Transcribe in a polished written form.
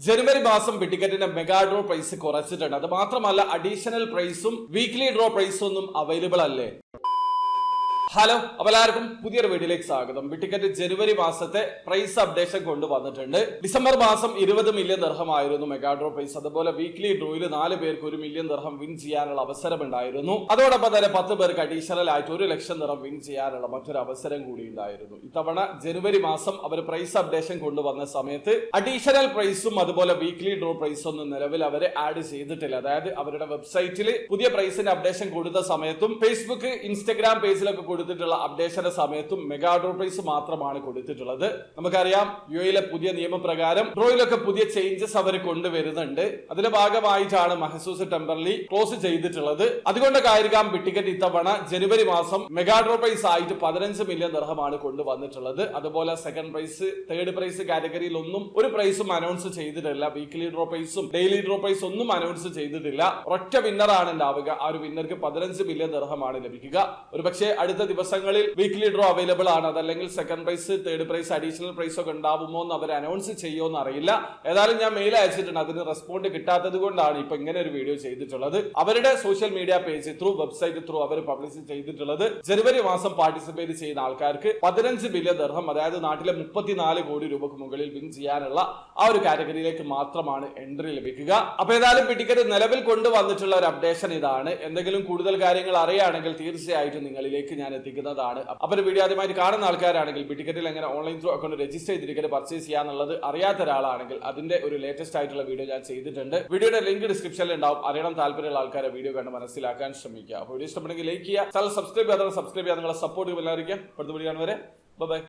ജനുവരി മാസം ടിക്കറ്റിന്റെ mega draw price കുറച്ചിട്ടുണ്ട്. അത് മാത്രമല്ല അഡീഷണൽ പ്രൈസും വീക്ക്ലി ഡ്രോ പ്രൈസും ഒന്നും അവൈലബിൾ അല്ലേ. ഹലോ, അപ്പോൾ എല്ലാവർക്കും പുതിയൊരു വീഡിയോയിലേക്ക് സ്വാഗതം. ടിക്കറ്റ് ജനുവരി മാസത്തെ പ്രൈസ് അപ്ഡേഷൻ കൊണ്ടുവന്നിട്ടുണ്ട്. ഡിസംബർ മാസം 20 മില്യൺ ദിർഹം ആയിരുന്നു മെഗാ ഡ്രോ പ്രൈസ്. അതുപോലെ വീക്ക്ലി ഡ്രോയിൽ 4 പേർക്ക് 1 മില്യൺ ദിർഹം വിൻ ചെയ്യാനുള്ള അവസരം ഉണ്ടായിരുന്നു. അതോടൊപ്പം തന്നെ 10 പേർക്ക് അഡീഷണൽ ആയിട്ട് 1 ലക്ഷം ദിർഹം വിൻ ചെയ്യാനുള്ള മറ്റൊരു അവസരം കൂടി ഉണ്ടായിരുന്നു. ഇത്തവണ ജനുവരി മാസം അവർ പ്രൈസ് അപ്ഡേഷൻ കൊണ്ടുവന്ന സമയത്ത് അഡീഷണൽ പ്രൈസും അതുപോലെ വീക്ക്ലി ഡ്രോ പ്രൈസും ഒന്നും നിലവിൽ അവർ ആഡ് ചെയ്തിട്ടില്ല. അതായത് അവരുടെ വെബ്സൈറ്റിൽ പുതിയ പ്രൈസിന്റെ അപ്ഡേഷൻ കൊടുത്ത സമയത്തും ഫേസ്ബുക്ക്, ഇൻസ്റ്റഗ്രാം പേജിലൊക്കെ കൊടുത്തിട്ടുള്ള അപ്ഡേഷന്റെ സമയത്തും മെഗാ ഡ്രോ പ്രൈസ് മാത്രമാണ് കൊടുത്തിട്ടുള്ളത്. നമുക്കറിയാം യുഎയിലെ പുതിയ നിയമപ്രകാരം ഡ്രോയിലൊക്കെ പുതിയ ചേഞ്ചസ് അവർ കൊണ്ടുവരുന്നുണ്ട്. അതിന്റെ ഭാഗമായിട്ടാണ് മഹസൂസ് ടെമ്പറലി ക്ലോസ് ചെയ്തിട്ടുള്ളത്. അതുകൊണ്ടൊക്കെയായിരിക്കാം ടിക്കറ്റ് ഇത്തവണ ജനുവരി മാസം മെഗാ ഡ്രോ പ്രൈസ് ആയിട്ട് 15 മില്യൺ ദിർഹമാണ് കൊണ്ടുവന്നിട്ടുള്ളത്. അതുപോലെ സെക്കൻഡ് പ്രൈസ്, തേർഡ് പ്രൈസ് കാറ്റഗറിയിൽ ഒന്നും ഒരു പ്രൈസും അനൗൺസ് ചെയ്തിട്ടില്ല. വീക്ക്ലി ഡ്രോ പ്രൈസും ഡെയിലി ഡ്രോ പ്രൈസ് ഒന്നും അനൗൺസ് ചെയ്തിട്ടില്ല. ഒറ്റ വിന്നറാണ് ഉണ്ടാവുക. ആ ഒരു വിന്നർക്ക് 15 മില്യൺ ദിർഹമാണ് ലഭിക്കുക. ഒരുപക്ഷെ അടുത്ത ദിവസങ്ങളിൽ വീക്ക്ലി ഡ്രോ അവൈലബിൾ ആണ്, അതല്ലെങ്കിൽ second prize, third prize, additional prize ഒക്കെ ഉണ്ടാവുമോ എന്ന് അവർ അനൗൺസ് ചെയ്യുമോ അറിയില്ല. ഏതായാലും ഞാൻ മെയിൽ അയച്ചിട്ടുണ്ട്. അതിന് റെസ്പോണ്ട് കിട്ടാത്തത് കൊണ്ടാണ് ഇപ്പൊ ഇങ്ങനെ ഒരു വീഡിയോ ചെയ്തിട്ടുള്ളത്. അവരുടെ social media page through, website through അവർ പബ്ലിഷ് ചെയ്തിട്ടുള്ളത് ജനുവരി മാസം പാർട്ടിസിപ്പേറ്റ് ചെയ്യുന്ന ആൾക്കാർക്ക് 15 മില്യൺ ദിർഹം, അതായത് നാട്ടിലെ 34 കോടി രൂപക്ക് മുകളിൽ വിൻ ചെയ്യാനുള്ള ആ ഒരു കാറ്റഗറിയിലേക്ക് മാത്രമാണ് എൻട്രി ലഭിക്കുക. അപ്പൊ ഏതായാലും ടിക്കറ്റ് നിലവിൽ കൊണ്ടുവന്നിട്ടുള്ള ഒരു അപ്ഡേഷൻ ഇതാണ്. എന്തെങ്കിലും കൂടുതൽ കാര്യങ്ങൾ അറിയുകയാണെങ്കിൽ തീർച്ചയായിട്ടും നിങ്ങളിലേക്ക് ഞാൻ എത്തിക്കുന്നതാണ്. അപ്പൊ വീഡിയോ ആദ്യമായിട്ട് കാണുന്ന ആൾക്കാരാണെങ്കിൽ ടിക്കറ്റിൽ എങ്ങനെ ഓൺലൈൻ ത്രൂ അക്കൗണ്ട് രജിസ്റ്റർ ചെയ്ത് ടിക്കറ്റ് പർച്ചേസ് ചെയ്യാന്നുള്ളത് അറിയാത്ത ഒരാളാണെങ്കിൽ അതിന്റെ ഒരു ലേറ്റസ്റ്റ് ആയിട്ടുള്ള വീഡിയോ ഞാൻ ചെയ്തിട്ടുണ്ട്. വീഡിയോയുടെ ലിങ്ക് ഡിസ്ക്രിപ്ഷനിൽ ഉണ്ടാവും. അറിയണം താല്പര്യമുള്ള ആൾക്കാരെ വീഡിയോ കണ്ട് മനസ്സിലാക്കാൻ ശ്രമിക്കുക. അപ്പോൾ വീഡിയോ ഇഷ്ടപ്പെടുമെങ്കിൽ ലൈക്ക് ചെയ്യുക, ചാനൽ സബ്സ്ക്രൈബ് ചെയ്യാതെ സബ്സ്ക്രൈബ് ചെയ്യാൻ നിങ്ങളെ സപ്പോർട്ട് എല്ലാവരും. അടുത്ത വീഡിയോ കാണുവരെ ബൈ.